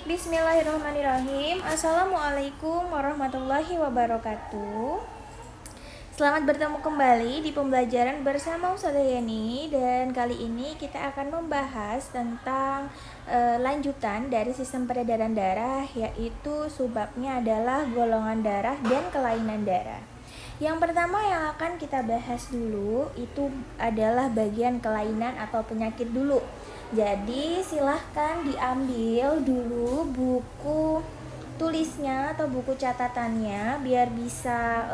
Bismillahirrahmanirrahim. Assalamualaikum warahmatullahi wabarakatuh. Selamat bertemu kembali di pembelajaran bersama Ustazah Yani. Dan kali ini kita akan membahas tentang lanjutan dari sistem peredaran darah, yaitu subbabnya adalah golongan darah dan kelainan darah. Yang pertama yang akan kita bahas dulu itu adalah bagian kelainan atau penyakit dulu. Jadi silahkan diambil dulu buku tulisnya atau buku catatannya biar bisa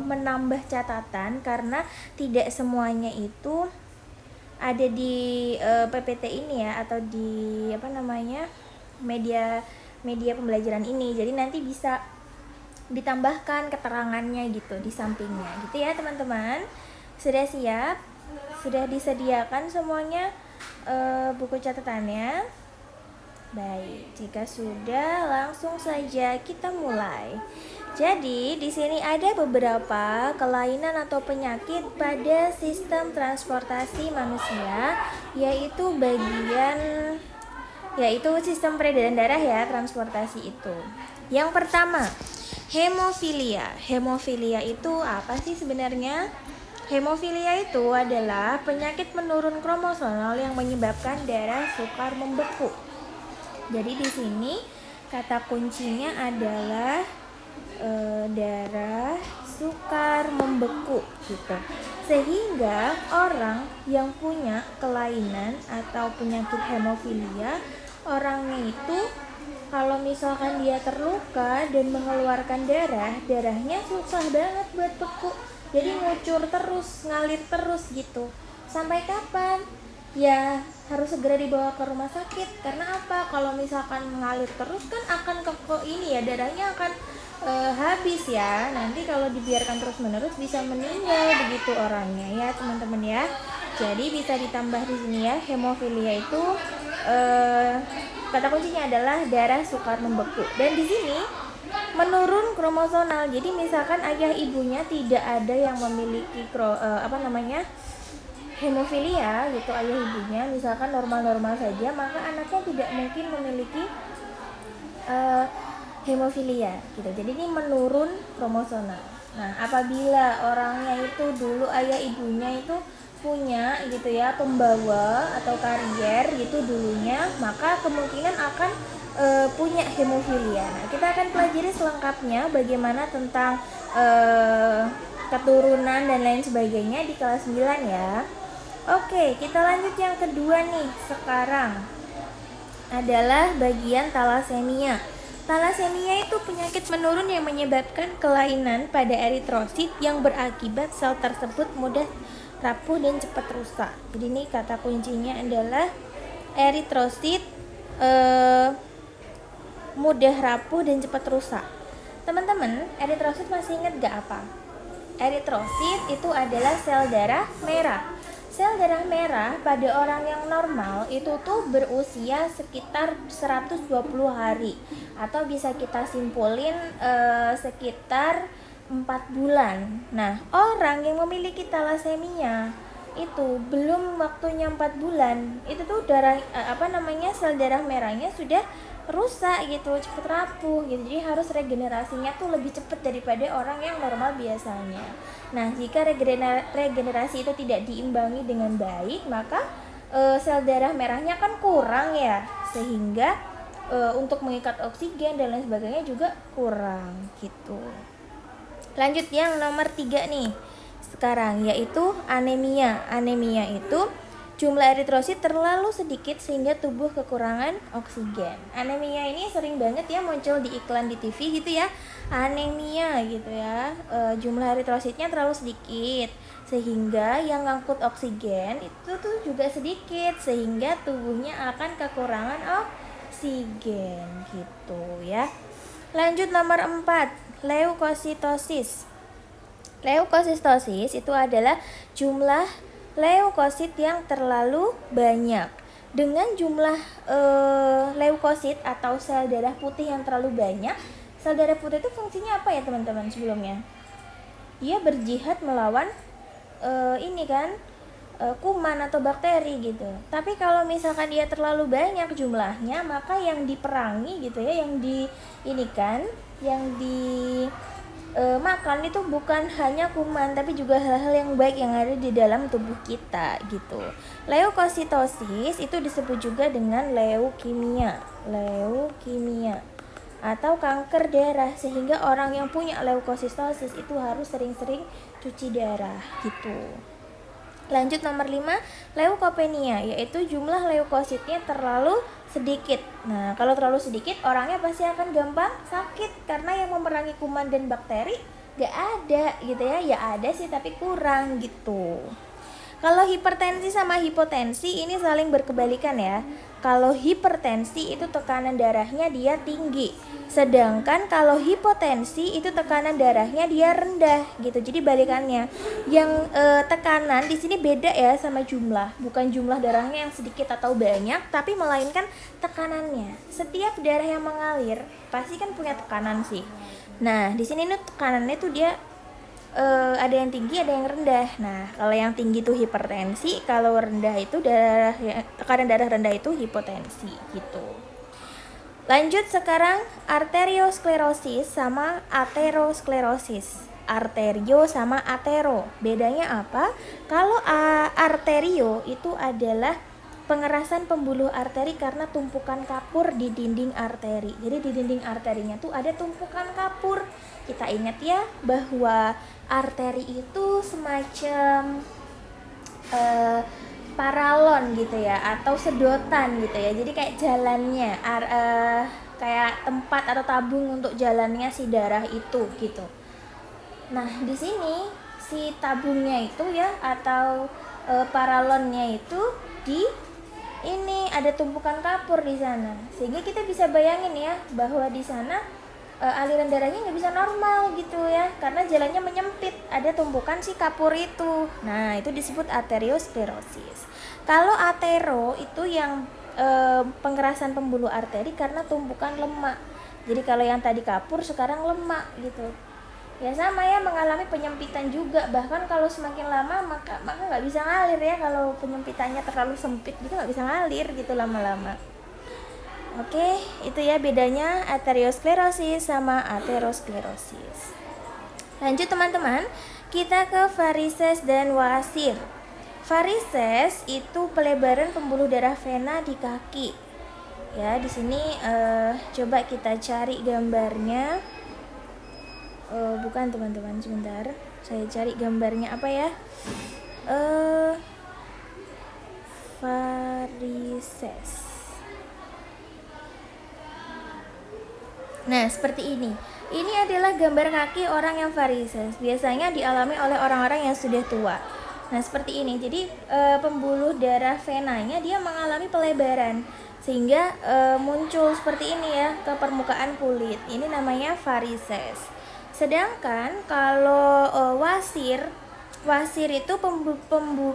menambah catatan, karena tidak semuanya itu ada di PPT ini ya, atau di media pembelajaran ini. Jadi nanti bisa ditambahkan keterangannya gitu di sampingnya gitu ya teman-teman. Sudah siap? Sudah disediakan semuanya buku catatannya? Baik, jika sudah langsung saja kita mulai. Jadi di sini ada beberapa kelainan atau penyakit pada sistem transportasi manusia, yaitu sistem peredaran darah ya, transportasi itu. Yang pertama, hemofilia. Hemofilia itu apa sih sebenarnya? Hemofilia itu adalah penyakit menurun kromosomal yang menyebabkan darah sukar membeku. Jadi di sini kata kuncinya adalah darah sukar membeku gitu. Sehingga orang yang punya kelainan atau penyakit hemofilia, orangnya itu kalau misalkan dia terluka dan mengeluarkan darahnya susah banget buat beku. Jadi ngucur terus, ngalir terus gitu. Sampai kapan? Ya harus segera dibawa ke rumah sakit. Karena apa? Kalau misalkan ngalir terus kan akan darahnya akan habis ya. Nanti kalau dibiarkan terus-menerus bisa meninggal begitu orangnya ya teman-teman ya. Jadi bisa ditambah di sini ya, hemofilia itu kata kuncinya adalah darah sukar membeku. Dan di sini menurun kromosomal. Jadi misalkan ayah ibunya tidak ada yang memiliki hemofilia gitu, ayah ibunya misalkan normal-normal saja, maka anaknya tidak mungkin memiliki hemofilia gitu. Jadi ini menurun kromosomal. Nah, apabila orangnya itu dulu ayah ibunya itu punya gitu ya, pembawa atau karier gitu dulunya, maka kemungkinan akan punya hemofilia. Nah, kita akan pelajari selengkapnya bagaimana tentang keturunan dan lain sebagainya di kelas 9 ya. Oke, kita lanjut yang kedua nih. Sekarang adalah bagian talasemia. Talasemia itu penyakit menurun yang menyebabkan kelainan pada eritrosit yang berakibat sel tersebut mudah rapuh dan cepat rusak. Jadi ini kata kuncinya adalah eritrosit mudah rapuh dan cepat rusak. Teman-teman, eritrosit masih ingat gak apa? Eritrosit itu adalah sel darah merah. Sel darah merah pada orang yang normal itu tuh berusia sekitar 120 hari, atau bisa kita simpulin sekitar 4 bulan. Nah, orang yang memiliki talasemia itu belum waktunya 4 bulan, itu tuh sel darah merahnya sudah rusak gitu, cepat rapuh gitu. Jadi harus regenerasinya tuh lebih cepat daripada orang yang normal biasanya. Nah, jika regenerasi itu tidak diimbangi dengan baik, maka sel darah merahnya kan kurang ya, sehingga untuk mengikat oksigen dan lain sebagainya juga kurang gitu. Lanjut yang nomor 3 nih sekarang, yaitu anemia. Anemia itu jumlah eritrosit terlalu sedikit sehingga tubuh kekurangan oksigen. Anemia ini sering banget ya muncul di iklan di TV gitu ya. Anemia gitu ya, jumlah eritrositnya terlalu sedikit sehingga yang ngangkut oksigen itu tuh juga sedikit, sehingga tubuhnya akan kekurangan oksigen gitu ya. Lanjut nomor 4, leukositosis. Leukositosis itu adalah jumlah leukosit yang terlalu banyak. Dengan jumlah leukosit atau sel darah putih yang terlalu banyak, sel darah putih itu fungsinya apa ya teman-teman sebelumnya? Dia berjihad melawan kuman atau bakteri gitu. Tapi kalau misalkan dia terlalu banyak jumlahnya, maka yang diperangi gitu ya, yang makan itu bukan hanya kuman tapi juga hal-hal yang baik yang ada di dalam tubuh kita gitu. Leukositosis itu disebut juga dengan leukemia atau kanker darah, sehingga orang yang punya leukositosis itu harus sering-sering cuci darah gitu. Lanjut nomor 5, leukopenia, yaitu jumlah leukositnya terlalu sedikit. Nah, kalau terlalu sedikit orangnya pasti akan gampang sakit karena yang memerangi kuman dan bakteri gak ada gitu ya. Ya ada sih tapi kurang gitu. Kalau hipertensi sama hipotensi ini saling berkebalikan ya. Kalau hipertensi itu tekanan darahnya dia tinggi, sedangkan kalau hipotensi itu tekanan darahnya dia rendah gitu. Jadi balikannya. Yang tekanan di sini beda ya sama jumlah. Bukan jumlah darahnya yang sedikit atau banyak, tapi melainkan tekanannya. Setiap darah yang mengalir pasti kan punya tekanan sih. Nah, di sini nih tekanannya tuh dia ada yang tinggi, ada yang rendah. Nah, kalau yang tinggi itu hipertensi, kalau rendah itu tekanan darah rendah itu hipotensi gitu. Lanjut sekarang arteriosklerosis sama aterosklerosis. Arterio sama atero, bedanya apa? Kalau arterio itu adalah pengerasan pembuluh arteri karena tumpukan kapur di dinding arteri. Jadi di dinding arterinya tuh ada tumpukan kapur. Kita ingat ya bahwa arteri itu semacam paralon gitu ya, atau sedotan gitu ya. Jadi kayak jalannya, kayak tempat atau tabung untuk jalannya si darah itu gitu. Nah, di sini si tabungnya itu ya atau paralonnya itu ini ada tumpukan kapur di sana, sehingga kita bisa bayangin ya bahwa di sana aliran darahnya nggak bisa normal gitu ya, karena jalannya menyempit, ada tumpukan si kapur itu. Nah, itu disebut arteriosklerosis. Kalau atero itu yang pengerasan pembuluh arteri karena tumpukan lemak. Jadi kalau yang tadi kapur sekarang lemak gitu. Ya sama ya, mengalami penyempitan juga. Bahkan kalau semakin lama maka nggak bisa ngalir ya, kalau penyempitannya terlalu sempit gitu nggak bisa ngalir gitu lama-lama. Oke, itu ya bedanya arteriosklerosis sama aterosklerosis. Lanjut teman-teman, kita ke varises dan wasir. Varises itu pelebaran pembuluh darah vena di kaki. Ya, di sini coba kita cari gambarnya. Bukan teman-teman, sebentar. Saya cari gambarnya apa ya? Varises. Nah, seperti ini. Ini adalah gambar kaki orang yang varises. Biasanya dialami oleh orang-orang yang sudah tua. Nah, seperti ini. Jadi pembuluh darah venanya dia mengalami pelebaran sehingga muncul seperti ini ya ke permukaan kulit. Ini namanya varises. Sedangkan kalau wasir itu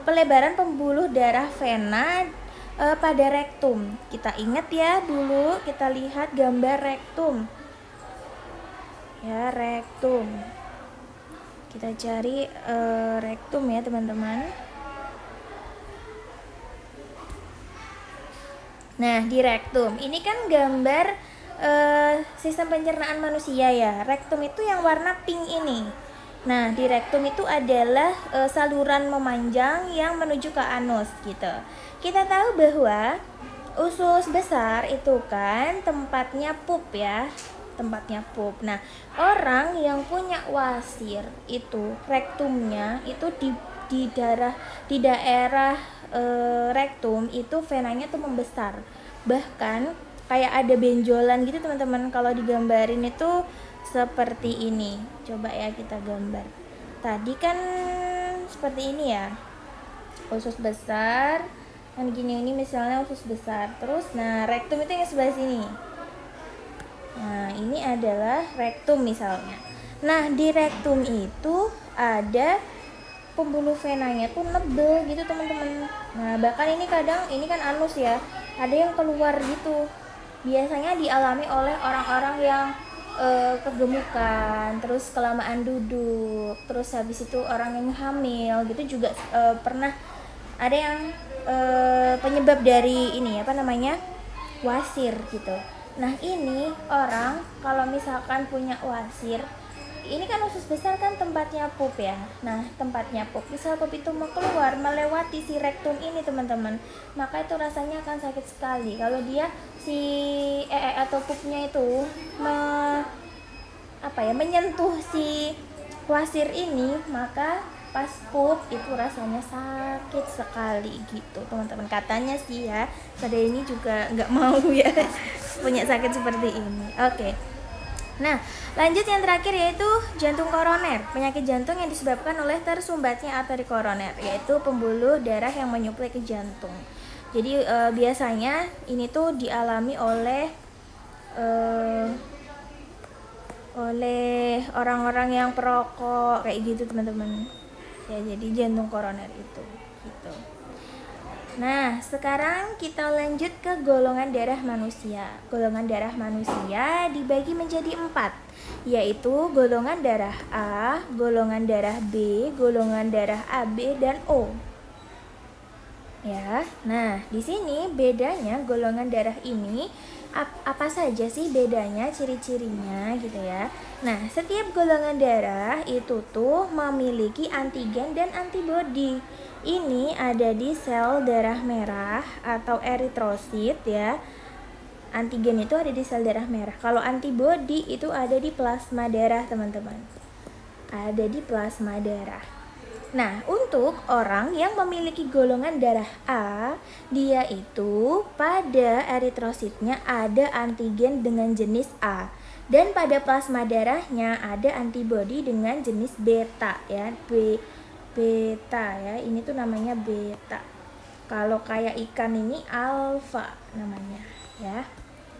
pelebaran pembuluh darah vena pada rektum. Kita ingat ya dulu, kita lihat gambar rektum. Ya, rektum. Kita cari rektum ya teman-teman. Nah, di rektum ini kan gambar sistem pencernaan manusia ya. Rektum itu yang warna pink ini. Nah, di rektum itu adalah saluran memanjang yang menuju ke anus gitu. Kita tahu bahwa usus besar itu kan tempatnya pup ya, tempatnya pup. Nah, orang yang punya wasir itu rektumnya itu di daerah rektum itu venanya tuh membesar. Bahkan kayak ada benjolan gitu teman-teman. Kalau digambarin itu seperti ini. Coba ya kita gambar. Tadi kan seperti ini ya, usus besar kan gini, ini misalnya usus besar. Terus nah rektum itu yang sebelah sini. Nah, ini adalah rektum misalnya. Nah, di rektum itu ada pembuluh venanya tuh nebel gitu teman-teman. Nah, bahkan ini kadang ini kan anus ya, ada yang keluar gitu. Biasanya dialami oleh orang-orang yang kegemukan, terus kelamaan duduk, terus habis itu orang yang hamil gitu juga pernah ada yang penyebab dari ini apa namanya wasir gitu. Nah ini orang kalau misalkan punya wasir, ini kan usus besar kan tempatnya pup ya. Nah tempatnya pup, misal pup itu mau keluar melewati si rektum ini teman-teman, maka itu rasanya akan sakit sekali. Kalau dia si atau pupnya itu menyentuh si wasir ini, maka pas pup itu rasanya sakit sekali gitu teman-teman, katanya sih ya. Saya ini juga nggak mau ya punya sakit seperti ini. Oke. Nah, lanjut yang terakhir yaitu jantung koroner. Penyakit jantung yang disebabkan oleh tersumbatnya arteri koroner, yaitu pembuluh darah yang menyuplai ke jantung. Jadi biasanya ini tuh dialami oleh orang-orang yang perokok kayak gitu teman-teman. Ya, jadi jantung koroner itu gitu. Nah, sekarang kita lanjut ke golongan darah manusia. Golongan darah manusia dibagi menjadi 4, yaitu golongan darah A, golongan darah B, golongan darah AB, dan O. Ya, nah di sini bedanya golongan darah ini apa saja sih bedanya, ciri-cirinya gitu ya. Nah, setiap golongan darah itu tuh memiliki antigen dan antibodi. Ini ada di sel darah merah atau eritrosit ya. Antigen itu ada di sel darah merah. Kalau antibodi itu ada di plasma darah, teman-teman. Ada di plasma darah. Nah, untuk orang yang memiliki golongan darah A, dia itu pada eritrositnya ada antigen dengan jenis A, dan pada plasma darahnya ada antibodi dengan jenis beta ya, beta ya, ini tuh namanya beta. Kalau kayak ikan ini alfa namanya ya.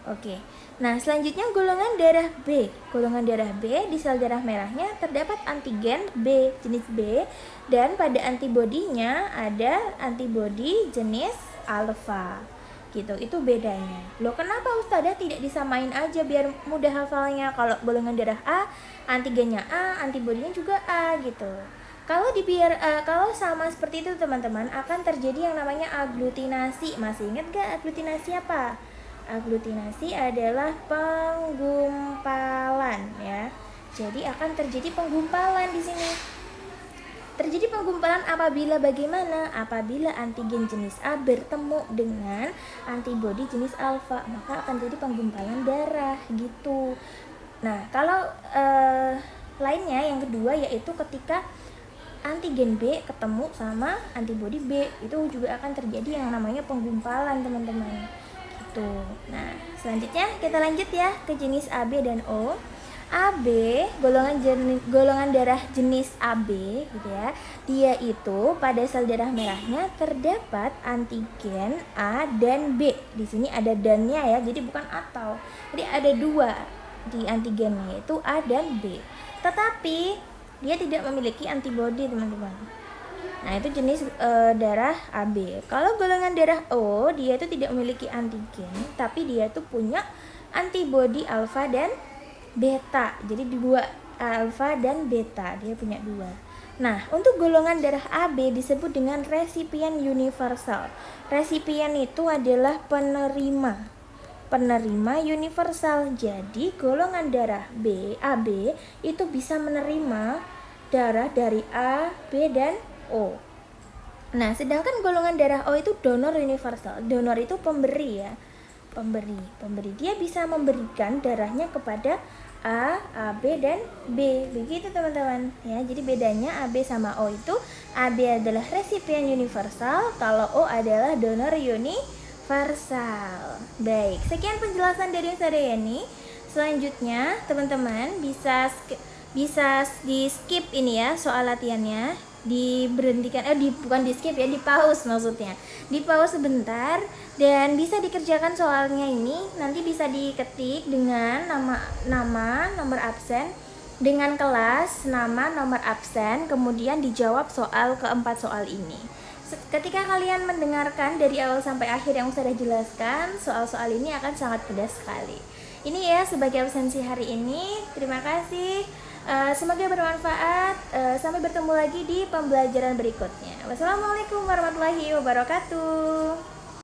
Oke. Nah, selanjutnya golongan darah B. Golongan darah B di sel darah merahnya terdapat antigen B jenis B, dan pada antibodinya ada antibodi jenis alfa. Gitu. Itu bedanya. Loh, kenapa Ustazah tidak disamain aja biar mudah hafalnya? Kalau golongan darah A, antigennya A, antibodinya juga A gitu. Kalau sama seperti itu teman-teman, akan terjadi yang namanya aglutinasi. Masih ingat gak aglutinasi apa? Aglutinasi adalah penggumpalan ya. Jadi akan terjadi penggumpalan di sini. Terjadi penggumpalan apabila bagaimana? Apabila antigen jenis A bertemu dengan antibodi jenis alfa, maka akan terjadi penggumpalan darah gitu. Nah, kalau lainnya yang kedua yaitu ketika antigen B ketemu sama antibodi B, itu juga akan terjadi yang namanya penggumpalan teman-teman gitu. Nah, selanjutnya kita lanjut ya ke jenis AB dan O. AB, golongan darah jenis AB gitu ya. Dia itu pada sel darah merahnya terdapat antigen A dan B. Di sini ada dannya ya, jadi bukan atau. Jadi ada 2 di antigennya, yaitu A dan B. Tetapi dia tidak memiliki antibodi teman-teman. Nah, itu jenis darah AB. Kalau golongan darah O, dia itu tidak memiliki antigen, tapi dia itu punya antibodi alfa dan beta. Jadi 2 alfa dan beta, dia punya 2. Nah, untuk golongan darah AB disebut dengan resipien universal. Resipien itu adalah penerima universal. Jadi golongan darah AB itu bisa menerima darah dari A, B, dan O. Nah, sedangkan golongan darah O itu donor universal. Donor itu pemberi ya. Pemberi. Dia bisa memberikan darahnya kepada A, AB, dan B. Begitu teman-teman ya. Jadi bedanya AB sama O itu, AB adalah resipien universal, kalau O adalah donor universal. Baik, sekian penjelasan dari Ustazah Yani. Selanjutnya teman-teman bisa di skip ini ya soal latihannya, diberhentikan bukan di skip ya, di pause maksudnya. Di pause sebentar dan bisa dikerjakan soalnya ini. Nanti bisa diketik dengan nama, nomor absen, dengan kelas, nama, nomor absen, kemudian dijawab soal keempat soal ini. Ketika kalian mendengarkan dari awal sampai akhir yang sudah jelaskan, soal-soal ini akan sangat mudah sekali. Ini ya sebagai absensi hari ini. Terima kasih. Semoga bermanfaat. Sampai bertemu lagi di pembelajaran berikutnya. Wassalamualaikum warahmatullahi wabarakatuh.